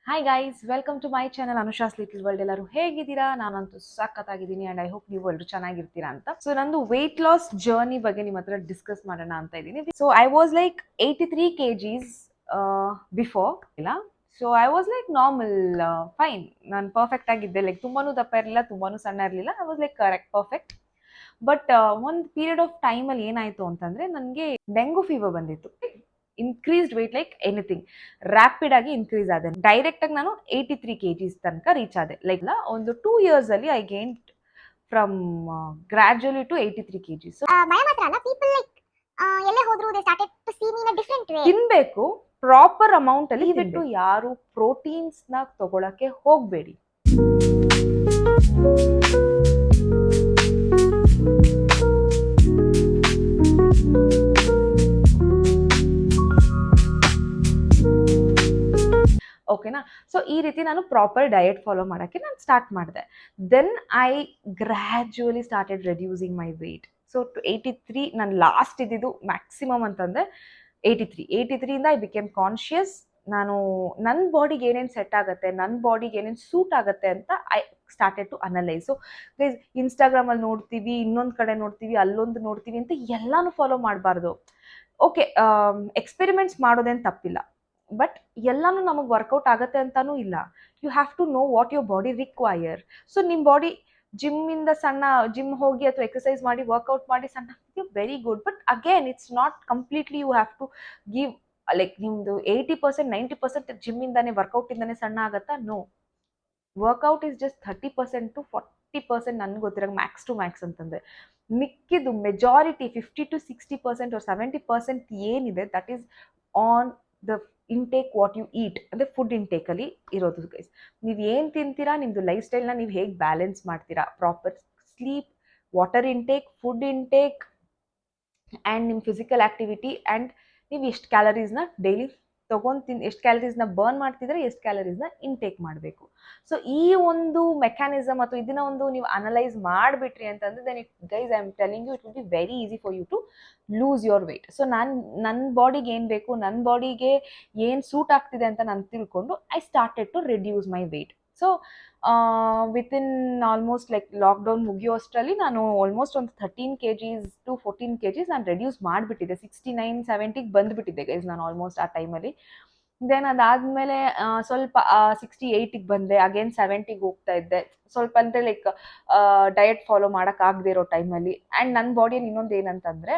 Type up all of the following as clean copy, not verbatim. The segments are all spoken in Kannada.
Hi guys, welcome to my channel Anusha's little world. ಎಲ್ಲರೂ ಹೇಗಿದ್ದೀರಾ? ನಾನಂತೂ ಸಖತ್ತಾಗಿದ್ದೀನಿ ಅಂಡ್ ಐ ಹೋಪ್ ನೀವು ಎಲ್ಲರೂ ಚೆನ್ನಾಗಿರ್ತೀರಾ ಅಂತ. ಸೊ ನಂದು ವೆಯ್ಟ್ ಲಾಸ್ ಜರ್ನಿ ಬಗ್ಗೆ ನಿಮ್ಮ ಹತ್ರ ಡಿಸ್ಕಸ್ ಮಾಡೋಣ ಅಂತ ಇದ್ದೀನಿ. So I was like 83 kgs before ಇಲ್ಲ. So I was like normal, fine. ನಾನು ಪರ್ಫೆಕ್ಟ್ ಆಗಿದ್ದೆ. ಲೈಕ್ ತುಂಬಾನು ದಪ್ಪ ಇರಲಿಲ್ಲ, ತುಂಬಾನು ಸಣ್ಣ ಇರಲಿಲ್ಲ. I was like correct perfect. But ಒಂದು ಪೀರಿಯಡ್ ಆಫ್ ಟೈಮಲ್ಲಿ ಏನಾಯಿತು ಅಂತಂದರೆ ನನಗೆ ಡೆಂಗು ಫೀವರ್ ಬಂದಿತ್ತು. Increased weight like anything, rapid ಆಗಿ ಇನ್ಕ್ರೀಸ್ ಆದೆ. ಡೈರೆಕ್ಟ್ ಆಗಿ ನಾನು 83 kgs ತನಕ ರೀಚ್ ಆದೆ. ಲೈಕ್ ಒಂದು 2 years ಅಲ್ಲಿ I gain from gradually to 83 kgs. ತಿನ್ಬೇಕು, ಪ್ರಾಪರ್ ಅಮೌಂಟ್ ಅಲ್ಲಿ ಬಿಟ್ಟು ಯಾರು ಪ್ರೋಟೀನ್ಸ್ ನ ತಗೊಳಕ್ಕೆ ಹೋಗ್ಬೇಡಿ. ಓಕೆನಾ? ಸೊ ಈ ರೀತಿ ನಾನು ಪ್ರಾಪರ್ ಡಯಟ್ ಫಾಲೋ ಮಾಡೋಕ್ಕೆ ನಾನು ಸ್ಟಾರ್ಟ್ ಮಾಡಿದೆ. Then I gradually started reducing my weight. So to 83 ನಾನು ಲಾಸ್ಟ್ ಇದ್ದಿದ್ದು ಮ್ಯಾಕ್ಸಿಮಮ್ ಅಂತಂದರೆ 83 ಐ ಬಿಕೇಮ್ ಕಾನ್ಷಿಯಸ್. ನಾನು ನನ್ನ ಬಾಡಿಗೆ ಏನೇನು ಸೆಟ್ ಆಗುತ್ತೆ, ನನ್ನ ಬಾಡಿಗೆ ಏನೇನು ಸೂಟ್ ಆಗುತ್ತೆ ಅಂತ I started to analyse. So guys, ಇನ್ಸ್ಟಾಗ್ರಾಮಲ್ಲಿ ನೋಡ್ತೀವಿ, ಇನ್ನೊಂದು ಕಡೆ ನೋಡ್ತೀವಿ, ಅಲ್ಲೊಂದು ನೋಡ್ತೀವಿ ಅಂತ ಎಲ್ಲನೂ ಫಾಲೋ ಮಾಡಬಾರ್ದು. ಓಕೆ, ಎಕ್ಸ್ಪೆರಿಮೆಂಟ್ಸ್ ಮಾಡೋದೇನು ತಪ್ಪಿಲ್ಲ, ಬಟ್ ಎಲ್ಲನೂ ನಮಗೆ ವರ್ಕೌಟ್ ಆಗುತ್ತೆ ಅಂತಾನೂ ಇಲ್ಲ. You have to know what your body require. So ನಿಮ್ಮ ಬಾಡಿ ಜಿಮ್ಮಿಂದ ಜಿಮ್ ಹೋಗಿ ಅಥವಾ ಎಕ್ಸಸೈಸ್ ಮಾಡಿ ವರ್ಕೌಟ್ ಮಾಡಿ ಸಣ್ಣ very good, but again it's not completely you have to give like ನಿಮ್ಮದು 80% 90% ಜಿಮ್ಮಿಂದಾನೇ ವರ್ಕೌಟಿಂದಾನೇ ಸಣ್ಣ ಆಗತ್ತಾ? No. Workout is just 30% to 40% ನನಗೆ ಗೊತ್ತಿರೋ ಮ್ಯಾಕ್ಸ್ ಟು ಮ್ಯಾಕ್ಸ್ ಅಂತಂದರೆ. ಮಿಕ್ಕಿದ್ದು ಮೆಜಾರಿಟಿ 50 to 60% or 70% ಏನಿದೆ that is on the intake what you eat, ಅಂದರೆ ಫುಡ್ ಇಂಟೇಕಲ್ಲಿ ಇರೋದು ಗೈಸ್. ನೀವು ಏನು ತಿಂತೀರಾ, ನಿಮ್ಮದು ಲೈಫ್ ಸ್ಟೈಲ್ನ ನೀವು ಹೇಗೆ ಬ್ಯಾಲೆನ್ಸ್ ಮಾಡ್ತೀರಾ, proper sleep, water intake, food intake and ನಿಮ್ಮ ಫಿಸಿಕಲ್ ಆ್ಯಕ್ಟಿವಿಟಿ, ಆ್ಯಂಡ್ ನೀವು ಎಷ್ಟು ಕ್ಯಾಲರೀಸ್ನ ಡೈಲಿ ಎಷ್ಟು ಕ್ಯಾಲರೀಸ್ನ ಬರ್ನ್ ಮಾಡ್ತಿದ್ರೆ, ಎಷ್ಟು ಕ್ಯಾಲರೀಸ್ನ ಇಂಟೇಕ್ ಮಾಡಬೇಕು. ಸೊ ಈ ಒಂದು ಮೆಕ್ಯಾನಿಸಮ್ ಅಥವಾ ಇದನ್ನ ಒಂದು ನೀವು ಅನಲೈಸ್ ಮಾಡಿಬಿಟ್ರಿ ಅಂತಂದರೆ then guys I am telling you it will be very easy for you to lose your weight. So ನನ್ನ ಬಾಡಿಗೆ ಏನು ಬೇಕು, ನನ್ನ ಬಾಡಿಗೆ ಏನು ಸೂಟ್ ಆಗ್ತಿದೆ ಅಂತ ನಾನು ತಿಳ್ಕೊಂಡು I started to reduce my weight. So within almost like lockdown ಮುಗಿಯೋ ಅಷ್ಟರಲ್ಲಿ ನಾನು ಆಲ್ಮೋಸ್ಟ್ ಒಂದು 13 kgs to 14 kgs ನಾನು ರೆಡ್ಯೂಸ್ ಮಾಡಿಬಿಟ್ಟಿದ್ದೆ. 69 70 ಬಂದುಬಿಟ್ಟಿದ್ದೆ ಗೈಸ್ ನಾನು ಆಲ್ಮೋಸ್ಟ್ ಆ ಟೈಮಲ್ಲಿ. ದೆನ್ ಅದಾದಮೇಲೆ ಸ್ವಲ್ಪ 68 ಬಂದೆ, ಅಗೇನ್ 70 ಹೋಗ್ತಾ ಇದ್ದೆ. ಸ್ವಲ್ಪ ಅಂದರೆ ಲೈಕ್ ಡಯಟ್ ಫಾಲೋ ಮಾಡೋಕ್ಕಾಗದೇ ಇರೋ ಟೈಮಲ್ಲಿ. ಆ್ಯಂಡ್ ನನ್ನ ಬಾಡಿಯಲ್ಲಿ ಇನ್ನೊಂದು ಏನಂತಂದರೆ,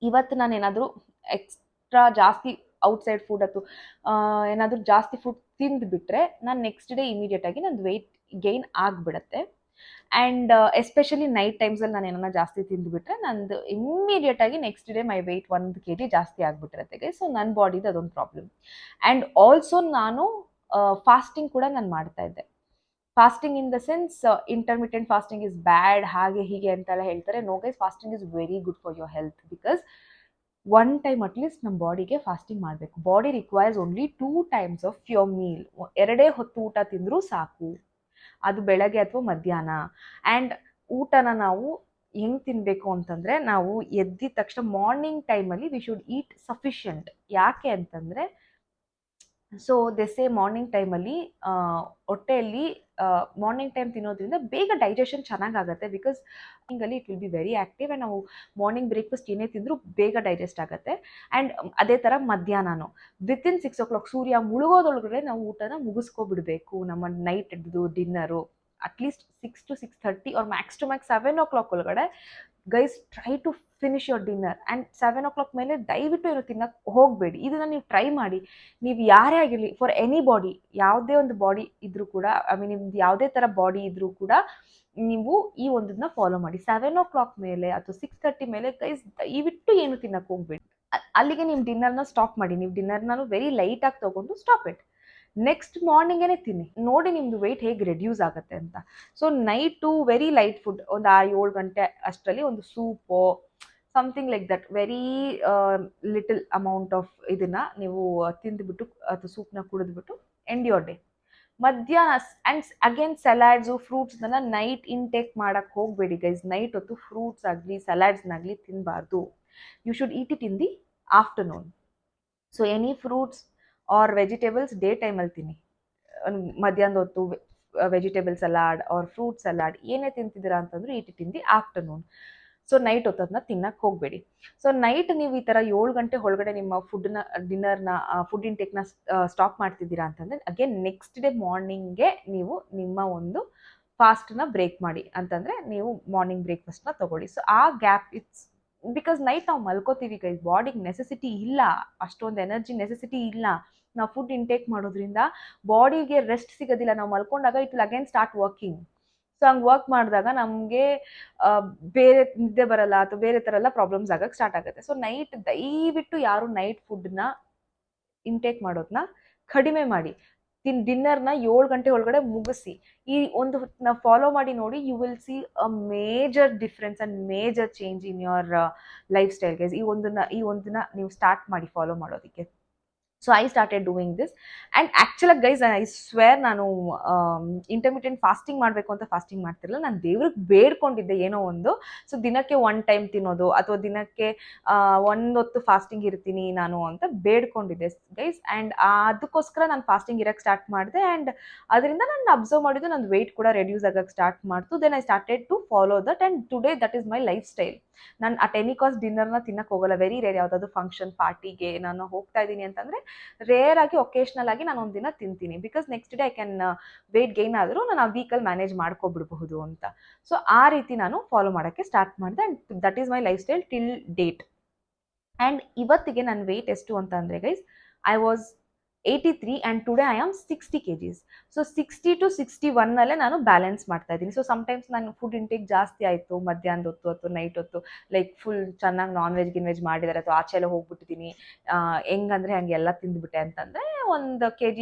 ಇವತ್ತು ನಾನು ಏನಾದರೂ ಎಕ್ಸ್ಟ್ರಾ ಜಾಸ್ತಿ ಔಟ್ಸೈಡ್ ಫುಡ್ ಅಥವಾ ಏನಾದರೂ ಜಾಸ್ತಿ ಫುಡ್ ತಿಂದುಬಿಟ್ರೆ ನಾನು ನೆಕ್ಸ್ಟ್ ಡೇ ಇಮಿಡಿಯೇಟಾಗಿ ನಂದು ವೆಯ್ಟ್ ಗೇನ್ ಆಗಿಬಿಡುತ್ತೆ. ಆ್ಯಂಡ್ ಎಸ್ಪೆಷಲಿ ನೈಟ್ ಟೈಮ್ಸಲ್ಲಿ ನಾನು ಏನಾರ ಜಾಸ್ತಿ ತಿಂದುಬಿಟ್ರೆ ನಂದು ಇಮ್ಮಿಡಿಯೇಟಾಗಿ next day my weight 1 kg ಜಾಸ್ತಿ ಆಗಿಬಿಟ್ಟಿರುತ್ತೆ. ಸೊ ನನ್ನ ಬಾಡಿದು ಅದೊಂದು ಪ್ರಾಬ್ಲಮ್. ಆ್ಯಂಡ್ ಆಲ್ಸೋ ನಾನು ಫಾಸ್ಟಿಂಗ್ ಕೂಡ ನಾನು ಮಾಡ್ತಾಯಿದ್ದೆ. Fasting in the sense intermittent fasting is bad, ಹಾಗೆ ಹೀಗೆ ಅಂತೆಲ್ಲ ಹೇಳ್ತಾರೆ. No guys, fasting is very good for your health. Because one time at least ನಮ್ಮ ಬಾಡಿಗೆ ಫಾಸ್ಟಿಂಗ್ ಮಾಡಬೇಕು. Body requires only 2 times of your meal. 2 ಹೊತ್ತು ಊಟ ತಿಂದರೂ ಸಾಕು, ಅದು ಬೆಳಗ್ಗೆ ಅಥವಾ ಮಧ್ಯಾಹ್ನ. ಆ್ಯಂಡ್ ಊಟನ ನಾವು ಹೆಂಗೆ ತಿನ್ನಬೇಕು ಅಂತಂದರೆ, ನಾವು ಎದ್ದಿದ ತಕ್ಷಣ ಮಾರ್ನಿಂಗ್ ಟೈಮಲ್ಲಿ ವಿ ಶುಡ್ ಈಟ್ ಸಫಿಷಿಯಂಟ್. ಯಾಕೆ ಅಂತಂದರೆ, ಸೊ ದೆಸೆ ಮಾರ್ನಿಂಗ್ ಟೈಮಲ್ಲಿ ಹೊಟ್ಟೆಯಲ್ಲಿ ಮಾರ್ನಿಂಗ್ ಟೈಮ್ ತಿನ್ನೋದ್ರಿಂದ ಬೇಗ ಡೈಜೆಷನ್ ಚೆನ್ನಾಗಾಗುತ್ತೆ. ಬಿಕಾಸ್ ಮಾರ್ನಿಂಗಲ್ಲಿ it will be very active and ನಾವು ಮಾರ್ನಿಂಗ್ ಬ್ರೇಕ್ಫಾಸ್ಟ್ ಏನೇ ತಿಂದರೂ ಬೇಗ ಡೈಜೆಸ್ಟ್ ಆಗುತ್ತೆ. ಆ್ಯಂಡ್ ಅದೇ ಥರ ಮಧ್ಯಾಹ್ನನೂ ವಿತಿನ್ 6 o'clock ಸೂರ್ಯ ಮುಳುಗೋದೊಳಗಡೆ ನಾವು ಊಟನ ಮುಗಿಸ್ಕೊಬಿಡಬೇಕು. ನಮ್ಮ night dinner at least 6 to 6:30 or max to max 7 o'clock ಒಳಗಡೆ guys try to finish your dinner. And 7 o'clock ಮೇಲೆ ದಯವಿಟ್ಟು ಏನು ತಿನ್ನಕ್ಕೆ ಹೋಗಬೇಡಿ. ಇದನ್ನು ನೀವು ಟ್ರೈ ಮಾಡಿ. ನೀವು ಯಾರೇ ಆಗಿರಲಿ, ಫಾರ್ ಎನಿ ಬಾಡಿ, ಯಾವುದೇ ಒಂದು ಬಾಡಿ ಇದ್ರೂ ಕೂಡ, ಐ ಮೀನ್ ನಿಮ್ದು ಯಾವುದೇ ಥರ ಬಾಡಿ ಇದ್ರೂ ಕೂಡ ನೀವು ಈ ಒಂದನ್ನ ಫಾಲೋ ಮಾಡಿ. 7 o'clock ಮೇಲೆ ಅಥವಾ 6:30 ಮೇಲೆ ಗೈಸ್ ದಯವಿಟ್ಟು ಏನು ತಿನ್ನಕ್ಕೆ ಹೋಗಬೇಡಿ. ಅಲ್ಲಿಗೆ ನಿಮ್ಮ ಡಿನ್ನರ್ನ ಸ್ಟಾಪ್ ಮಾಡಿ. ನೀವು ಡಿನ್ನರ್ನ ವೆರಿ ಲೈಟಾಗಿ ತೊಗೊಂಡು ಸ್ಟಾಪ್ ಇಟ್. ನೆಕ್ಸ್ಟ್ ಮಾರ್ನಿಂಗೇ ತಿನ್ನಿ, ನೋಡಿ ನಿಮ್ಮದು ವೆಯ್ಟ್ ಹೇಗೆ ರೆಡ್ಯೂಸ್ ಆಗುತ್ತೆ ಅಂತ. So night very light food, ಒಂದು 6-7 ಗಂಟೆ ಅಷ್ಟರಲ್ಲಿ ಒಂದು ಸೂಪೋ something like that, very little amount of ಇದನ್ನು ನೀವು ತಿಂದುಬಿಟ್ಟು ಅಥವಾ ಸೂಪ್ನ ಕುಡಿದ್ಬಿಟ್ಟು ಎಂಡ್ ಯೋರ್ ಡೇ. ಮಧ್ಯಾಹ್ನ ಆ್ಯಂಡ್ ಅಗೇನ್ ಸಲಾಡ್ಸು ಫ್ರೂಟ್ಸ್ನೆಲ್ಲ ನೈಟ್ ಇಂಟೇಕ್ ಮಾಡೋಕ್ಕೆ ಹೋಗಬೇಡಿ ಗೈಸ್. ನೈಟ್ ಹೊತ್ತು ಫ್ರೂಟ್ಸ್ ಆಗಲಿ ಸಲಾಡ್ಸ್ನಾಗಲಿ ತಿನ್ನಬಾರ್ದು. You should eat it in the afternoon. So any fruits or vegetables day ಟೈಮಲ್ಲಿ ತಿನ್ನಿ. ಮಧ್ಯಾಹ್ನದ ಹೊತ್ತು vegetable salad or fruit salad ಏನೇ ತಿಂತಿದ್ದೀರಾ ಅಂತಂದ್ರೆ eat it in the afternoon. So night ಹೊತ್ತದನ್ನ ತಿನ್ನಕ್ಕೆ ಹೋಗಬೇಡಿ. ಸೊ ನೈಟ್ ನೀವು ಈ ಥರ 7 ಗಂಟೆ ಒಳಗಡೆ ನಿಮ್ಮ ಡಿನ್ನರ್ನ ಫುಡ್ ಇಂಟೇಕ್ನ ಸ್ಟಾಪ್ ಮಾಡ್ತಿದ್ದೀರಾ ಅಂತಂದರೆ ಅಗೇನ್ ನೆಕ್ಸ್ಟ್ ಡೇ ಮಾರ್ನಿಂಗ್ಗೆ ನೀವು ನಿಮ್ಮ ಒಂದು ಫಾಸ್ಟ್ನ ಬ್ರೇಕ್ ಮಾಡಿ ಅಂತಂದರೆ ನೀವು ಮಾರ್ನಿಂಗ್ ಬ್ರೇಕ್ಫಾಸ್ಟ್ನ ತೊಗೊಳ್ಳಿ. ಸೊ ಆ ಗ್ಯಾಪ್ ಇಟ್ಸ್ ಬಿಕಾಸ್ ನೈಟ್ ನಾವು ಮಲ್ಕೋತೀವಿ ಗೈಸ್, ಬಾಡಿಗೆ ನೆಸೆಸಿಟಿ ಇಲ್ಲ, ಅಷ್ಟೊಂದು ಎನರ್ಜಿ ನೆಸೆಸಿಟಿ ಇಲ್ಲ. ನಾವು ಫುಡ್ ಇಂಟೇಕ್ ಮಾಡೋದ್ರಿಂದ ಬಾಡಿಗೆ ರೆಸ್ಟ್ ಸಿಗೋದಿಲ್ಲ. ನಾವು ಮಲ್ಕೊಂಡಾಗ it will again start working. So ಹಂಗೆ ವರ್ಕ್ ಮಾಡಿದಾಗ ನಮಗೆ ಬೇರೆ ನಿದ್ದೆ ಬರಲ್ಲ ಅಥವಾ ಬೇರೆ ಥರ ಎಲ್ಲ ಪ್ರಾಬ್ಲಮ್ಸ್ ಆಗಕ್ಕೆ ಸ್ಟಾರ್ಟ್ ಆಗುತ್ತೆ. ಸೊ ನೈಟ್ ದಯವಿಟ್ಟು ಯಾರು ನೈಟ್ ಫುಡ್ನ ಇಂಟೇಕ್ ಮಾಡೋದನ್ನ ಕಡಿಮೆ ಮಾಡಿ. ಡಿನ್ನರ್ನ 7 ಗಂಟೆ ಒಳಗಡೆ ಮುಗಿಸಿ. ಈ ಒಂದು ನಾವು ಫಾಲೋ ಮಾಡಿ ನೋಡಿ, you will see a major difference and major change in your lifestyle guys. ಈ ಒಂದನ್ನ ನೀವು ಸ್ಟಾರ್ಟ್ ಮಾಡಿ ಫಾಲೋ ಮಾಡೋದಕ್ಕೆ. So I started doing this and ಆ್ಯಕ್ಚುಲಾಗಿ ಗೈಸ್ ಐ ಸ್ವೇರ್ ನಾನು ಇಂಟರ್ಮಿಟೆಂಟ್ ಫಾಸ್ಟಿಂಗ್ ಮಾಡಬೇಕು ಅಂತ ಫಾಸ್ಟಿಂಗ್ ಮಾಡ್ತಿರಲಿಲ್ಲ. ನಾನು ದೇವ್ರಿಗೆ ಬೇಡ್ಕೊಂಡಿದ್ದೆ ಏನೋ ಒಂದು. ಸೊ ದಿನಕ್ಕೆ 1 ಟೈಮ್ ತಿನ್ನೋದು ಅಥವಾ ದಿನಕ್ಕೆ 1 ಹೊತ್ತು ಫಾಸ್ಟಿಂಗ್ ಇರ್ತೀನಿ ನಾನು ಅಂತ ಬೇಡ್ಕೊಂಡಿದ್ದೆ ಗೈಸ್. ಆ್ಯಂಡ್ ಅದಕ್ಕೋಸ್ಕರ ನಾನು ಫಾಸ್ಟಿಂಗ್ ಇರೋಕ್ಕೆ ಸ್ಟಾರ್ಟ್ ಮಾಡಿದೆ. ಆ್ಯಂಡ್ ಅದರಿಂದ ನಾನು ಅಬ್ಸರ್ವ್ ಮಾಡಿದ್ದು ನನ್ನ ವೆಯ್ಟ್ ಕೂಡ ರೆಡ್ಯೂಸ್ ಆಗೋಕ್ಕೆ ಸ್ಟಾರ್ಟ್ ಮಾಡ್ತು. Then I started to follow that and today that is my lifestyle. ನಾನು ಅಟ್ ಎನಿ ಕಾಸ್ಟ್ ಡಿನ್ನರ್ನ ತಿನ್ನಕ್ಕೆ ಹೋಗಲ್ಲ. ವೆರಿ ರೇರ್, ಯಾವುದಾದ್ರು ಫಂಕ್ಷನ್ ಪಾರ್ಟಿಗೆ ನಾನು ಹೋಗ್ತಾ ಇದ್ದೀನಿ ಅಂತಂದರೆ ರೇರ್ ಆಗಿ ಒಕೇಶ್ನಲ್ ಆಗಿ ನಾನು ಒಂದಿನ ತಿಂತೀನಿ. Because next day I can weight gain ಆದರೂ ನಾನು ಆ ವೀಕಲ್ಲಿ ಮ್ಯಾನೇಜ್ ಮಾಡ್ಕೊಬಿಡ್ಬಹುದು ಅಂತ. ಸೊ ಆ ರೀತಿ ನಾನು ಫಾಲೋ ಮಾಡೋಕ್ಕೆ ಸ್ಟಾರ್ಟ್ ಮಾಡಿದೆ and that is my life style till date. And ಇವತ್ತಿಗೆ ನನ್ನ ವೆಯ್ಟ್ ಎಷ್ಟು ಅಂತ ಅಂದರೆ guys, I was 83 and today I am 60 kgs. So 60 to 61 ನಾನು ಬ್ಯಾಲೆನ್ಸ್ ಮಾಡ್ತಾ ಇದ್ದೀನಿ. ಸೊ ಸಮ್ಟೈಮ್ಸ್ ನಾನು ಫುಡ್ ಇಂಟೇಕ್ ಜಾಸ್ತಿ ಆಯಿತು ಮಧ್ಯಾಹ್ನದ ಹೊತ್ತು ಅಥವಾ ನೈಟ್ ಹೊತ್ತು, ಲೈಕ್ ಫುಲ್ ಚೆನ್ನಾಗಿ ನಾನ್ ವೆಜ್ ಮಾಡಿದ್ದಾರೆ ಅಥವಾ ಆಚೆ ಎಲ್ಲ ಹೋಗ್ಬಿಟ್ಟಿದ್ದೀನಿ, ಹೆಂಗಂದರೆ ಹಂಗೆ ಎಲ್ಲ ತಿಂದುಬಿಟ್ಟೆ ಅಂತಂದರೆ 1 kg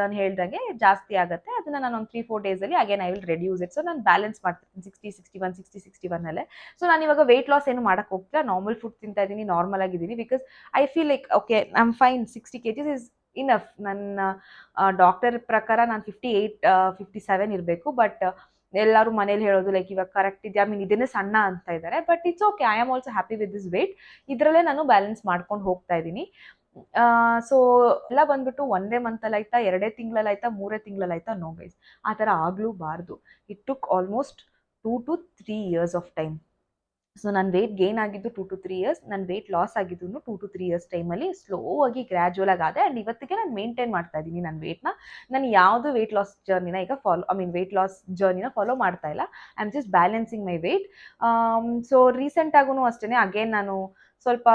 ನಾನು ಹೇಳ್ದಂಗೆ ಜಾಸ್ತಿ ಆಗುತ್ತೆ. ಅದನ್ನು ನಾನು ಒಂದು 3-4 ಡೇಸಲ್ಲಿ again I will reduce it. So ನಾನು ಬ್ಯಾಲೆನ್ಸ್ ಮಾಡ್ತೀನಿ 60-61. ಸೊ ನಾನು ಇವಾಗ ವೆಯ್ಟ್ ಲಾಸ್ ಏನು ಮಾಡೋಕ್ಕೆ ಹೋಗ್ತಿಲ್ಲ, ನಾರ್ಮಲ್ ಫುಡ್ ತಿಂತಾ ಇದ್ದೀನಿ, ನಾರ್ಮಲ್ ಆಗಿದ್ದೀನಿ. Because I feel like okay I am fine, 60 kgs is enough. ನನ್ನ ಡಾಕ್ಟರ್ ಪ್ರಕಾರ ನಾನು 58-57 ಇರಬೇಕು. ಬಟ್ ಎಲ್ಲರೂ ಮನೇಲಿ ಹೇಳೋದು ಲೈಕ್ ಇವಾಗ ಕರೆಕ್ಟ್ ಇದೆಯಾ, ಇದನ್ನೇ ಸಣ್ಣ ಅಂತ ಇದ್ದಾರೆ. But it's okay, I am also happy with this weight. ಇದರಲ್ಲೇ ನಾನು ಬ್ಯಾಲೆನ್ಸ್ ಮಾಡ್ಕೊಂಡು ಹೋಗ್ತಾ ಇದ್ದೀನಿ. ಸೊ ಎಲ್ಲ ಬಂದ್ಬಿಟ್ಟು 1 ಮಂತಲ್ಲಿ ಆಯ್ತಾ, 2 ತಿಂಗಳಲ್ಲಿ ಆಯ್ತಾ, 3 ತಿಂಗಳಲ್ಲಿ ಆಯ್ತಾ, ನೋ ಗೈಸ್, ಆ ಥರ ಆಗಲೂಬಾರ್ದು. It took almost 2 to 3 years of time. So ನನ್ನ ವೆಯ್ಟ್ ಗೇನ್ ಆಗಿದ್ದು 2 to 3 years, ನನ್ನ ವೆಯ್ಟ್ ಲಾಸ್ ಆಗಿದ್ದು 2 to 3 years ಟೈಮಲ್ಲಿ ಸ್ಲೋ ಆಗಿ ಗ್ರ್ಯಾಜುವಲ್ ಆಗಿ ಆದೆ. ಆ್ಯಂಡ್ ಇವತ್ತಿಗೆ ನಾನು ಮೇಂಟೈನ್ ಮಾಡ್ತಾ ಇದ್ದೀನಿ ನನ್ನ ವೆಯ್ಟ್ನ. ನಾನು ಯಾವುದು ವೆಯ್ಟ್ ಲಾಸ್ ಜರ್ನಿನ ಈಗ ವೆಯ್ಟ್ ಲಾಸ್ ಜರ್ನಿನ ಫಾಲೋ ಮಾಡ್ತಾ ಇಲ್ಲ. I am just balancing my weight. So ರೀಸೆಂಟಾಗೂ ಅಷ್ಟೇ ಅಗೇನ್ ನಾನು ಸ್ವಲ್ಪ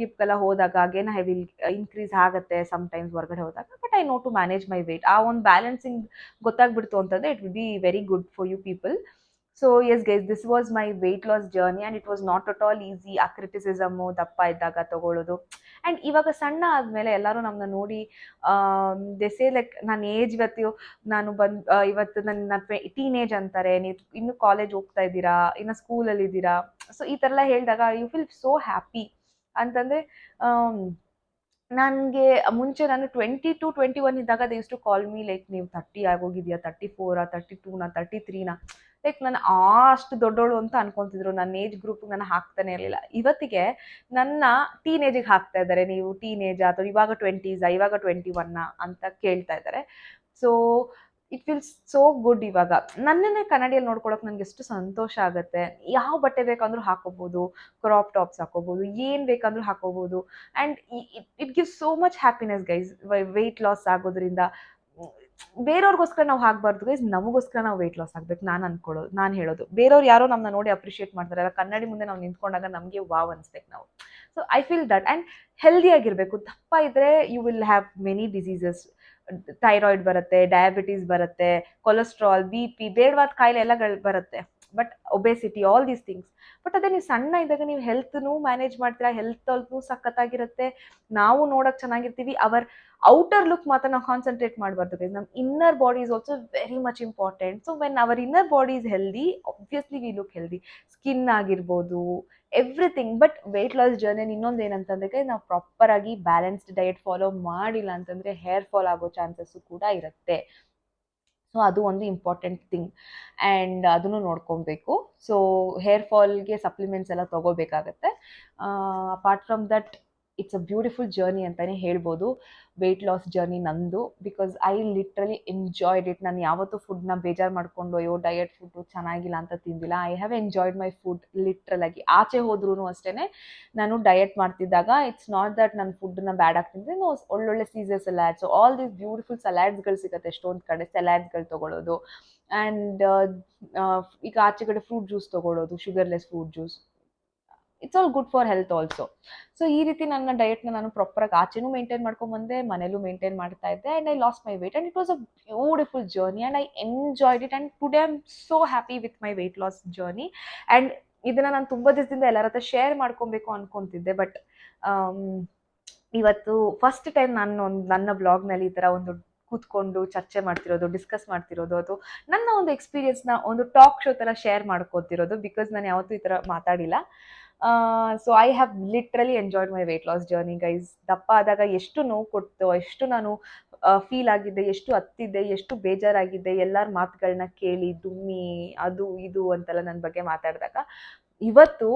ಗಿಪ್ಗೆಲ್ಲ ಹೋದಾಗ ಅಗೇನ್ ಐ ವಿಲ್ ಇನ್ಕ್ರೀಸ್ ಆಗುತ್ತೆ ಸಮ್ಟೈಮ್ಸ್ ಹೊರಗಡೆ ಹೋದಾಗ. But I know to manage my weight. ಆ ಒಂದು ಬ್ಯಾಲೆನ್ಸಿಂಗ್ ಗೊತ್ತಾಗ್ಬಿಡ್ತು ಅಂತಂದರೆ it will be very good for you people. So yes guys, this was my weight loss journey and it was not at all easy. ಆ ಕ್ರಿಟಿಸಿಸಮು ದಪ್ಪ ಇದ್ದಾಗ ತಗೊಳ್ಳೋದು ಆ್ಯಂಡ್ ಇವಾಗ ಸಣ್ಣ ಆದಮೇಲೆ ಎಲ್ಲರೂ ನಮ್ಮನ್ನ ನೋಡಿ ಸೇ ಲೈಕ್ ನನ್ನ ಏಜ್ ಇವತ್ತು ನನ್ನ ಟೀನೇಜ್ ಅಂತಾರೆ, ನೀವು ಇನ್ನೂ ಕಾಲೇಜ್ ಹೋಗ್ತಾ ಇದ್ದೀರಾ, ಇನ್ನು ಸ್ಕೂಲಲ್ಲಿ ಇದ್ದೀರಾ. ಸೊ ಈ ಥರ ಎಲ್ಲ ಹೇಳಿದಾಗ ಯು ಫೀಲ್ ಸೋ ಹ್ಯಾಪಿ. ಅಂತಂದರೆ ನನಗೆ ಮುಂಚೆ ನಾನು 20 to 21 ಇದ್ದಾಗ they use to call me like ನೀವು 30 ಆಗೋಗಿದೆಯಾ, 34, 32, 33. ಲೈಕ್ ನಾನು ಅಷ್ಟು ದೊಡ್ಡೋಳು ಅಂತ ಅನ್ಕೊತಿದ್ರು. ನನ್ನ ಏಜ್ ಗ್ರೂಪ್ಗೆ ನಾನು ಹಾಕ್ತಾನೆ ಇರಲಿಲ್ಲ. ಇವತ್ತಿಗೆ ನನ್ನ ಟೀನೇಜಿಗೆ ಹಾಕ್ತಾ ಇದ್ದಾರೆ, ನೀವು ಟೀನೇಜ್ ಅಥವಾ ಇವಾಗ 20s ಇವಾಗ 21 ಅಂತ ಕೇಳ್ತಾ ಇದ್ದಾರೆ. So it feels so good. ಇವಾಗ ನನ್ನನ್ನೇ ಕನ್ನಡಿಯಲ್ಲಿ ನೋಡ್ಕೊಳಕ್ಕೆ ನನಗೆ ಎಷ್ಟು ಸಂತೋಷ ಆಗುತ್ತೆ. ಯಾವ ಬಟ್ಟೆ ಬೇಕಂದ್ರೂ ಹಾಕೋಬೋದು, ಕ್ರಾಪ್ ಟಾಪ್ಸ್ ಹಾಕೋಬೋದು, ಏನು ಬೇಕಂದ್ರೂ ಹಾಕೋಬೋದು. And it gives so much happiness guys. Weight loss ಆಗೋದ್ರಿಂದ ಬೇರೆಯವ್ರಿಗೋಸ್ಕರ ನಾವು ಆಗಬಾರ್ದು ಗೈಸ್, ನಮಗೋಸ್ಕರ ನಾವು ವೆಯ್ಟ್ ಲಾಸ್ ಆಗಬೇಕು. ನಾನು ಹೇಳೋದು ಬೇರೆಯವ್ರು ಯಾರೋ ನಮ್ಮನ್ನ ನೋಡಿ ಅಪ್ರಿಷಿಯೇಟ್ ಮಾಡ್ತಾರೆ, ಅಲ್ಲ ಕನ್ನಡಿ ಮುಂದೆ ನಾವು ನಿಂತ್ಕೊಂಡಾಗ ನಮಗೆ ವಾವ್ ಅನ್ಸ್ಬೇಕು ನಾವು. So I feel that. And ಹೆಲ್ದಿಯಾಗಿರಬೇಕು. ದಪ್ಪ ಇದ್ದರೆ you will have many diseases. Thyroid ಬರುತ್ತೆ, ಡಯಾಬಿಟೀಸ್ ಬರುತ್ತೆ, ಕೊಲೆಸ್ಟ್ರಾಲ್, BP, ಬೇಡವಾದ ಕಾಯಿಲೆ ಎಲ್ಲ ಬರುತ್ತೆ. But obesity, all these things. But ಅದೇ ನೀವು ಸಣ್ಣ ಇದ್ದಾಗ ನೀವು ಹೆಲ್ತ್ನೂ ಮ್ಯಾನೇಜ್ ಮಾಡ್ತೀರಾ, ಹೆಲ್ತಲ್ಲೂ ಸಖತ್ತಾಗಿರುತ್ತೆ, ನಾವು ನೋಡೋಕೆ ಚೆನ್ನಾಗಿರ್ತೀವಿ. ಅವರ್ ಔಟರ್ ಲುಕ್ ಮಾತ್ರ ನಾವು ಕಾನ್ಸಂಟ್ರೇಟ್ ಮಾಡಬಾರ್ದು ಗೈಸ್. ನಮ್ಮ inner body is also very much important. So when our inner body is healthy, obviously we look healthy. Skin ಆಗಿರ್ಬೋದು, everything. But weight loss journey ಇನ್ನೊಂದು ಏನಂತಂದರೆ ನಾವು ಪ್ರಾಪರಾಗಿ ಬ್ಯಾಲೆನ್ಸ್ಡ್ ಡಯಟ್ ಫಾಲೋ ಮಾಡಿಲ್ಲ ಅಂತಂದರೆ ಹೇರ್ ಫಾಲ್ ಆಗೋ ಚಾನ್ಸಸ್ಸು ಕೂಡ ಇರುತ್ತೆ. ಸೊ ಅದು ಒಂದು ಇಂಪಾರ್ಟೆಂಟ್ ಥಿಂಗ್ ಆ್ಯಂಡ್ ಅದನ್ನು ನೋಡ್ಕೊಬೇಕು. ಸೊ ಹೇರ್ ಫಾಲ್ಗೆ ಸಪ್ಲಿಮೆಂಟ್ಸ್ ಎಲ್ಲ ತೊಗೋಬೇಕಾಗತ್ತೆ. Apart from that it's a beautiful journey ಅಂತಲೇ ಹೇಳ್ಬೋದು ವೆಯ್ಟ್ ಲಾಸ್ ಜರ್ನಿ ನಂದು. Because I literally enjoyed it. ನಾನು ಯಾವತ್ತೂ ಫುಡ್ನ ಬೇಜಾರು ಮಾಡಿಕೊಂಡು ಅಯ್ಯೋ ಡಯಟ್ ಫುಡ್ಡು ಚೆನ್ನಾಗಿಲ್ಲ ಅಂತ ತಿಂದಿಲ್ಲ. I have enjoyed my food ಲಿಟ್ರಲಾಗಿ. ಆಚೆ ಹೋದ್ರೂ ಅಷ್ಟೇ ನಾನು ಡಯಟ್ ಮಾಡ್ತಿದ್ದಾಗ ಇಟ್ಸ್ ನಾಟ್ ದಟ್ ನಾನು ಫುಡ್ನ ಬ್ಯಾಡ್ ಆಗ್ತಿದ್ದೆ. ಒಳ್ಳೊಳ್ಳೆ Caesar salads, all these beautiful ಸಲಾಡ್ಸ್ಗಳು ಸಿಗುತ್ತೆ ಎಷ್ಟೊಂದು ಕಡೆ. ಸಲಾಡ್ಸ್ಗಳು ತೊಗೊಳ್ಳೋದು ಆ್ಯಂಡ್ ಈಗ ಆಚೆ ಕಡೆ ಫ್ರೂಟ್ ಜ್ಯೂಸ್ ತೊಗೊಳ್ಳೋದು, sugarless fruit juice, it's all good for health also. So ಈ ರೀತಿ ನನ್ನ ಡಯಟ್ನ ನಾನು ಪ್ರಾಪರಾಗಿ ಆಚೆನೂ ಮೇಂಟೈನ್ ಮಾಡ್ಕೊಂಡ್ಬಂದೆ, ಮನೇಲೂ ಮೇಂಟೈನ್ ಮಾಡ್ತಾ ಇದ್ದೆ. And I lost my weight and it was a beautiful journey and I enjoyed it. And today I am so happy with my weight loss journey. And ಇದನ್ನು ನಾನು ತುಂಬ ದಿವಸದಿಂದ ಎಲ್ಲರ ಹತ್ರ ಶೇರ್ ಮಾಡ್ಕೊಬೇಕು ಅನ್ಕೊತಿದ್ದೆ. ಬಟ್ ಇವತ್ತು ಫಸ್ಟ್ ಟೈಮ್ ನಾನು ನನ್ನ ಬ್ಲಾಗ್ನಲ್ಲಿ ಈ ಥರ ಒಂದು ಕೂತ್ಕೊಂಡು ಚರ್ಚೆ ಮಾಡ್ತಿರೋದು, ಡಿಸ್ಕಸ್ ಮಾಡ್ತಿರೋದು, ಅದು ನನ್ನ ಒಂದು ಎಕ್ಸ್ಪೀರಿಯನ್ಸ್ನ ಒಂದು ಟಾಕ್ ಶೋ ಥರ ಶೇರ್ ಮಾಡ್ಕೋತಿರೋದು. ಬಿಕಾಸ್ ನಾನು ಯಾವತ್ತೂ ಈ ಥರ ಮಾತಾಡಿಲ್ಲ. So I have literally enjoyed my weight loss journey guys. ದಪ್ಪ ಆದಾಗ ಎಷ್ಟು ನೋವು ಕೊಡ್ತೋ, ಎಷ್ಟು ನಾನು ಫೀಲ್ ಆಗಿದ್ದೆ, ಎಷ್ಟು ಹತ್ತಿದ್ದೆ, ಎಷ್ಟು ಬೇಜಾರಾಗಿದ್ದೆ, ಎಲ್ಲರ ಮಾತುಗಳನ್ನ ಕೇಳಿ ದುಮ್ಮಿ ಅದು ಇದು ಅಂತೆಲ್ಲ ನನ್ನ ಬಗ್ಗೆ ಮಾತಾಡಿದಾಗ, ಇವತ್ತು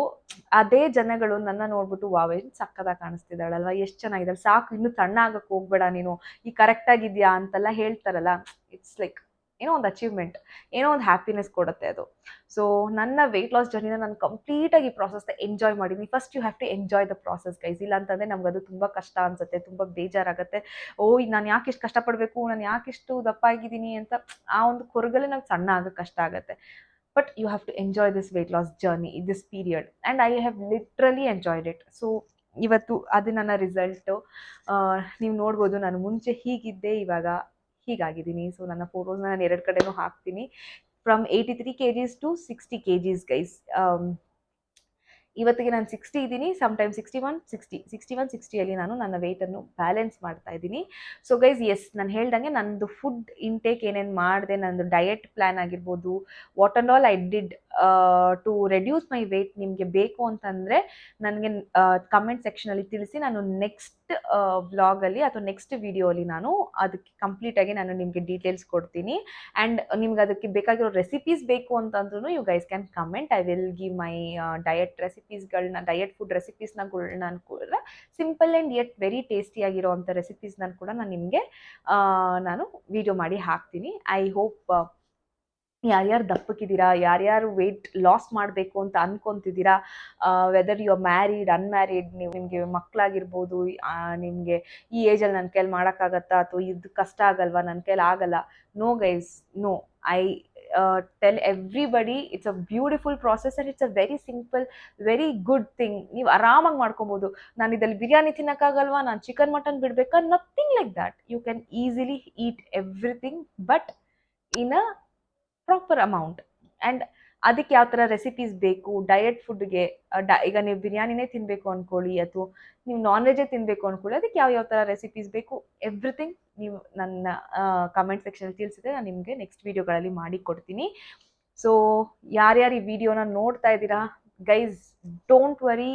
ಅದೇ ಜನಗಳು ನನ್ನ ನೋಡ್ಬಿಟ್ಟು ವಾವ್ ಏನು ಸಕ್ಕದಾಗಿ ಕಾಣಿಸ್ತಿದ್ದಾಳಲ್ವ, ಎಷ್ಟು ಚೆನ್ನಾಗಿದ್ದಾಳೆ, ಸಾಕು ಇನ್ನೂ ಸಣ್ಣ ಆಗಕ್ಕೆ ಹೋಗ್ಬೇಡ ನೀನು, ಈ ಕರೆಕ್ಟಾಗಿದೆಯಾ ಅಂತೆಲ್ಲ ಹೇಳ್ತಾರಲ್ಲ. ಇಟ್ಸ್ ಲೈಕ್ ಏನೋ ಒಂದು ಅಚೀವ್ಮೆಂಟ್, ಏನೋ ಒಂದು ಹ್ಯಾಪಿನೆಸ್ ಕೊಡುತ್ತೆ ಅದು. ಸೊ ನನ್ನ ವೆಯ್ಟ್ ಲಾಸ್ ಜರ್ನಿನ ನಾನು ಕಂಪ್ಲೀಟಾಗಿ ಈ ಪ್ರಾಸೆಸ್ನ ಎಂಜಾಯ್ ಮಾಡಿದ್ದೀನಿ. First you have to enjoy the process guys. ಇಲ್ಲ ಅಂತಂದರೆ ನಮ್ಗೆ ಅದು ತುಂಬ ಕಷ್ಟ ಅನಿಸುತ್ತೆ, ತುಂಬ ಬೇಜಾರಾಗುತ್ತೆ. ನಾನು ಯಾಕೆ ಇಷ್ಟು ಕಷ್ಟಪಡಬೇಕು, ನಾನು ಯಾಕೆ ಇಷ್ಟು ದಪ್ಪ ಆಗಿದ್ದೀನಿ ಅಂತ ಆ ಒಂದು ಕೊರಗಲ್ಲೇ ನಾವು ಸಣ್ಣ ಆಗೋಕ್ಕೆ ಕಷ್ಟ ಆಗುತ್ತೆ. But you have to enjoy this weight loss journey, this period, and I have literally enjoyed it. So ಇವತ್ತು ಅದು ನನ್ನ ರಿಸಲ್ಟು. ನೀವು ನೋಡ್ಬೋದು, ನಾನು ಮುಂಚೆ ಹೀಗಿದ್ದೆ, ಇವಾಗ ಹೀಗಾಗಿದ್ದೀನಿ. ಸೊ ನನ್ನ ಫೋಟೋಸ್ನ ನಾನು 2 ಕಡೆನೂ ಹಾಕ್ತೀನಿ. From 83 kgs to 60 kgs guys. ಇವತ್ತಿಗೆ ನಾನು 60 ಇದ್ದೀನಿ, ಸಮ್ಟೈಮ್ 61-60 ನಾನು ನನ್ನ ವೆಯ್ಟನ್ನು ಬ್ಯಾಲೆನ್ಸ್ ಮಾಡ್ತಾ ಇದ್ದೀನಿ. ಸೊ ಗೈಸ್ ಎಸ್, ನಾನು ಹೇಳ್ದಂಗೆ ನಂದು ಫುಡ್ ಇಂಟೇಕ್ ಏನೇನು ಮಾಡಿದೆ, ನಂದು ಡಯಟ್ ಪ್ಲ್ಯಾನ್ ಆಗಿರ್ಬೋದು, what and all I did to reduce my weight, ನಿಮಗೆ ಬೇಕು ಅಂತಂದರೆ ನನಗೆ ಕಮೆಂಟ್ ಸೆಕ್ಷನಲ್ಲಿ ತಿಳಿಸಿ. ನಾನು ನೆಕ್ಸ್ಟ್ ವ್ಲಾಗಲ್ಲಿ ಅಥವಾ ನೆಕ್ಸ್ಟ್ ವಿಡಿಯೋಲಿ ನಾನು ಅದಕ್ಕೆ ಕಂಪ್ಲೀಟಾಗಿ ನಾನು ನಿಮಗೆ ಡೀಟೇಲ್ಸ್ ಕೊಡ್ತೀನಿ. ಆ್ಯಂಡ್ ನಿಮ್ಗೆ ಅದಕ್ಕೆ ಬೇಕಾಗಿರೋ ರೆಸಿಪೀಸ್ ಬೇಕು ಅಂತಂದ್ರೂ you guys can comment. I will give my diet ರೆಸಿಪೀಸ್ಗಳನ್ನ, ಡಯಟ್ ಫುಡ್ ರೆಸಿಪೀಸ್ನ ನಾನು ಕೂಡ ಸಿಂಪಲ್ ಆ್ಯಂಡ್ ಯೆಟ್ ವೆರಿ ಟೇಸ್ಟಿಯಾಗಿರೋ ಅಂಥ ರೆಸಿಪೀಸ್ನ ಕೂಡ ನಾನು ನಿಮಗೆ ನಾನು ವಿಡಿಯೋ ಮಾಡಿ ಹಾಕ್ತೀನಿ. ಐ ಹೋಪ್ ಯಾರ್ಯಾರು ದಪ್ಪಕ್ಕಿದ್ದೀರಾ, ಯಾರ್ಯಾರು ವೆಯ್ಟ್ ಲಾಸ್ ಮಾಡಬೇಕು ಅಂತ ಅನ್ಕೊತಿದ್ದೀರಾ, whether you are married, unmarried, ನಿಮಗೆ ಮಕ್ಕಳಾಗಿರ್ಬೋದು, ನಿಮಗೆ ಈ ಏಜಲ್ಲಿ ನನ್ನ ಕೈಲಿ ಮಾಡೋಕ್ಕಾಗತ್ತಾ, ಅಥವಾ ಇದು ಕಷ್ಟ ಆಗಲ್ವಾ, ನನ್ನ ಕೈಲಿ ಆಗಲ್ಲ. No guys, no. I tell everybody it's a beautiful process and it's a very simple, very good thing. ನೀವು ಆರಾಮಾಗಿ ಮಾಡ್ಕೊಬೋದು. ನಾನು ಇದರಲ್ಲಿ ಬಿರಿಯಾನಿ ತಿನ್ನೋಕ್ಕಾಗಲ್ವಾ, ನಾನು ಚಿಕನ್ ಮಟನ್ ಬಿಡಬೇಕಾ, nothing like that. You can easily eat everything, but in a proper amount. And ಅದಕ್ಕೆ ಯಾವ ಥರ ರೆಸಿಪೀಸ್ ಬೇಕು ಡಯಟ್ ಫುಡ್ಗೆ, ಈಗ ನೀವು ಬಿರಿಯಾನಿನೇ ತಿನ್ನಬೇಕು ಅಂದ್ಕೊಳ್ಳಿ, ಅಥವಾ ನೀವು ನಾನ್ ವೆಜ್ಜೇ ತಿನ್ನಬೇಕು ಅಂದ್ಕೊಳ್ಳಿ, ಅದಕ್ಕೆ ಯಾವ ಥರ ರೆಸಿಪೀಸ್ ಬೇಕು, ಎವ್ರಿಥಿಂಗ್ ನೀವು ನನ್ನ ಕಮೆಂಟ್ ಸೆಕ್ಷನಲ್ಲಿ ತಿಳಿಸಿದ್ರೆ ನಾನು ನಿಮಗೆ ನೆಕ್ಸ್ಟ್ ವೀಡಿಯೋಗಳಲ್ಲಿ ಮಾಡಿ ಕೊಡ್ತೀನಿ. ಸೊ ಯಾರ್ಯಾರು ಈ ವಿಡಿಯೋನ ನೋಡ್ತಾ ಇದ್ದೀರಾ guys, don't worry,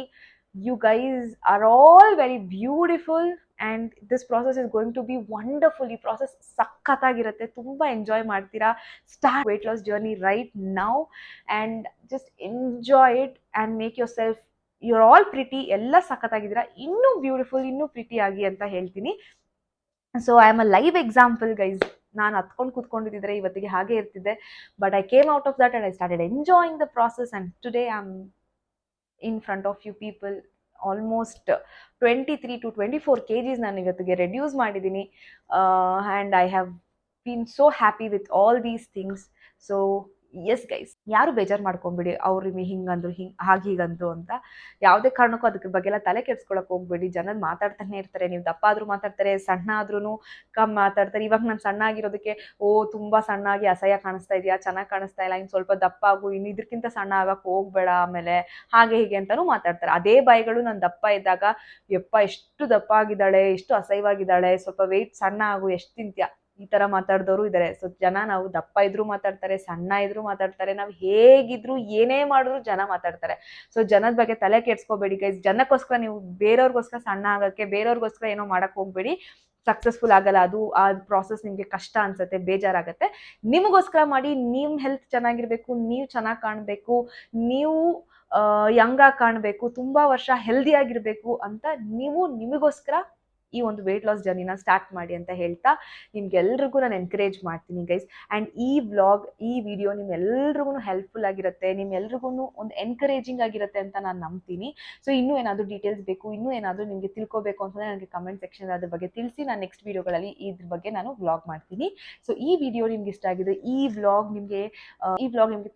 you guys are all very beautiful and this process is going to be wonderful. ಈ ಪ್ರಾಸೆಸ್ ಸಖತ್ತಾಗಿರುತ್ತೆ, ತುಂಬ ಎಂಜಾಯ್ ಮಾಡ್ತೀರಾ. Start weight loss journey right now and just enjoy it and make yourself, you're all pretty, ಎಲ್ಲ ಸಖತ್ತಾಗಿದ್ದೀರಾ, ಇನ್ನೂ ಬ್ಯೂಟಿಫುಲ್, ಇನ್ನೂ ಪ್ರಿಟಿ ಆಗಿ ಅಂತ ಹೇಳ್ತೀನಿ. So I am a live example guys. ನಾನು ಹತ್ಕೊಂಡು ಕೂತ್ಕೊಂಡಿದ್ದರೆ ಇವತ್ತಿಗೆ ಹಾಗೆ ಇರ್ತಿದ್ದೆ, but I came out of that and I started enjoying the process and today I am in front of you people. Almost 23 to 24 kgs ನಾನು ಇವತ್ತಿಗೆ ರೆಡ್ಯೂಸ್ ಮಾಡಿದ್ದೀನಿ. And I have been so happy with all these things. So yes guys, ಯಾರು ಬೇಜಾರು ಮಾಡ್ಕೊಂಬಿಡಿ, ಅವ್ರು ನಿಮಗೆ ಹಿಂಗಂದ್ರು ಹೀಗಂದ್ರು ಅಂತ. ಯಾವುದೇ ಕಾರಣಕ್ಕೂ ಅದಕ್ಕೆ ಬಗ್ಗೆ ಎಲ್ಲ ತಲೆ ಕೆಡ್ಸ್ಕೊಳಕ್ಕೆ ಹೋಗ್ಬೇಡಿ. ಜನರು ಮಾತಾಡ್ತಾನೆ ಇರ್ತಾರೆ, ನೀವು ದಪ್ಪ ಆದರೂ ಮಾತಾಡ್ತಾರೆ, ಸಣ್ಣ ಆದ್ರೂ ಮಾತಾಡ್ತಾರೆ. ಇವಾಗ ನಾನು ಸಣ್ಣ ಆಗಿರೋದಕ್ಕೆ ತುಂಬ ಸಣ್ಣಾಗಿ ಅಸಹ್ಯ ಕಾಣಿಸ್ತಾ ಇದೆಯಾ, ಚೆನ್ನಾಗಿ ಕಾಣಿಸ್ತಾ ಇಲ್ಲ, ಇನ್ನು ಸ್ವಲ್ಪ ದಪ್ಪ ಆಗು, ಇನ್ನು ಇದಕ್ಕಿಂತ ಸಣ್ಣ ಆಗಕ್ಕೆ ಹೋಗ್ಬೇಡ, ಆಮೇಲೆ ಹಾಗೆ ಹೀಗೆ ಅಂತಲೂ ಮಾತಾಡ್ತಾರೆ. ಅದೇ ಬಾಯಿಗಳು ನಾನು ದಪ್ಪ ಇದ್ದಾಗ, ಯಪ್ಪ ಎಷ್ಟು ದಪ್ಪ ಆಗಿದ್ದಾಳೆ, ಎಷ್ಟು ಅಸಹ್ಯವಾಗಿದ್ದಾಳೆ, ಸ್ವಲ್ಪ ವೆಯ್ಟ್ ಸಣ್ಣ ಆಗು, ಎಷ್ಟು ತಿಂತ್ಯಾ, ಈ ಥರ ಮಾತಾಡಿದವರು ಇದ್ದಾರೆ. ಸೊ ಜನ, ನಾವು ದಪ್ಪ ಇದ್ರೂ ಮಾತಾಡ್ತಾರೆ, ಸಣ್ಣ ಇದ್ರೂ ಮಾತಾಡ್ತಾರೆ, ನಾವು ಹೇಗಿದ್ರು ಏನೇ ಮಾಡಿದ್ರು ಜನ ಮಾತಾಡ್ತಾರೆ. ಸೊ ಜನದ ಬಗ್ಗೆ ತಲೆ ಕೆಡ್ಸ್ಕೋಬೇಡಿ ಗೈಸ್. ಜನಕ್ಕೋಸ್ಕರ ನೀವು ಬೇರೆಯವ್ರಿಗೋಸ್ಕರ ಸಣ್ಣ ಆಗೋಕ್ಕೆ, ಬೇರೆಯವ್ರಿಗೋಸ್ಕರ ಏನೋ ಮಾಡೋಕ್ಕೆ ಹೋಗ್ಬೇಡಿ. ಸಕ್ಸಸ್ಫುಲ್ ಆಗಲ್ಲ ಅದು. ಆ ಪ್ರಾಸೆಸ್ ನಿಮಗೆ ಕಷ್ಟ ಅನ್ಸುತ್ತೆ, ಬೇಜಾರಾಗುತ್ತೆ. ನಿಮಗೋಸ್ಕರ ಮಾಡಿ, ನಿಮ್ಮ ಹೆಲ್ತ್ ಚೆನ್ನಾಗಿರಬೇಕು, ನೀವು ಚೆನ್ನಾಗಿ ಕಾಣಬೇಕು, ನೀವು ಯಂಗಾಗಿ ಕಾಣಬೇಕು, ತುಂಬ ವರ್ಷ ಹೆಲ್ದಿಯಾಗಿರಬೇಕು ಅಂತ ನೀವು ನಿಮಗೋಸ್ಕರ ಈ ಒಂದು ವೆಯ್ಟ್ ಲಾಸ್ ಜರ್ನಿನ ಸ್ಟಾರ್ಟ್ ಮಾಡಿ ಅಂತ ಹೇಳ್ತಾ ನಿಮ್ಗೆಲ್ರಿಗೂ ನಾನು ಎನ್ಕರೇಜ್ ಮಾಡ್ತೀನಿ ಗೈಸ್. ಆ್ಯಂಡ್ ಈ ವ್ಲಾಗ್, ಈ ವಿಡಿಯೋ ನಿಮ್ಮೆಲ್ರಿಗೂ ಹೆಲ್ಪ್ಫುಲ್ ಆಗಿರುತ್ತೆ, ನಿಮ್ಮೆಲ್ರಿಗೂ ಒಂದು ಎನ್ಕರೇಜಿಂಗ್ ಆಗಿರುತ್ತೆ ಅಂತ ನಾನು ನಂಬ್ತೀನಿ. ಸೊ ಇನ್ನೂ ಏನಾದರೂ ಡೀಟೇಲ್ಸ್ ಬೇಕು, ಇನ್ನೂ ಏನಾದರೂ ನಿಮಗೆ ತಿಳ್ಕೊಬೇಕು ಅಂತಂದರೆ ನನಗೆ ಕಮೆಂಟ್ ಸೆಕ್ಷನ್ ಅದ್ರ ಬಗ್ಗೆ ತಿಳಿಸಿ. ನಾನು ನೆಕ್ಸ್ಟ್ ವೀಡಿಯೋಗಳಲ್ಲಿ ಇದ್ರ ಬಗ್ಗೆ ನಾನು ವ್ಲಾಗ್ ಮಾಡ್ತೀನಿ. ಸೊ ಈ ವಿಡಿಯೋ ನಿಮ್ಗೆ ಇಷ್ಟ ಆಗಿದೆ, ಈ ವ್ಲಾಗ್ ನಿಮಗೆ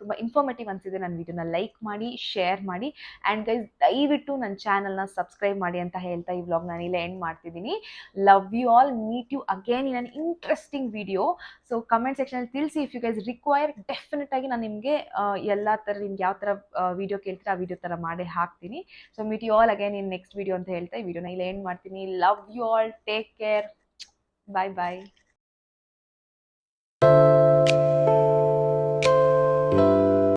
ತುಂಬ ಇನ್ಫಾರ್ಮೇಟಿವ್ ಅನಿಸಿದೆ, ನನ್ನ ವಿಡಿಯೋನ ಲೈಕ್ ಮಾಡಿ, ಶೇರ್ ಮಾಡಿ. ಆ್ಯಂಡ್ ಗೈಸ್ ದಯವಿಟ್ಟು ನನ್ನ ಚಾನಲ್ನ ಸಬ್ಸ್ಕ್ರೈಬ್ ಮಾಡಿ ಅಂತ ಹೇಳ್ತಾ ಈ ವ್ಲಾಗ್ ನಾನು ಇಲ್ಲೇ ಎಂಡ್ ಮಾಡ್ತಿದ್ದೀನಿ. Love you all, meet you again in an interesting video. So comment ಸೆಕ್ಷನಲ್ಲಿ ತಿಳಿಸಿ if you guys require. Definite ಆಗಿ ನಾನು ನಿಮಗೆ ಎಲ್ಲ ಥರ ನಿಮ್ಗೆ ಯಾವ ಥರ ವಿಡಿಯೋ ಕೇಳ್ತೀರಾ ಆ ವಿಡಿಯೋ ಥರ ಮಾಡೇ ಹಾಕ್ತೀನಿ. So meet you all again in next video ಅಂತ ಹೇಳ್ತಾ ಈ ವಿಡಿಯೋನ ಇಲ್ಲಿ ಎಂಡ್ ಮಾಡ್ತೀನಿ. Love you all, take care, bye bye.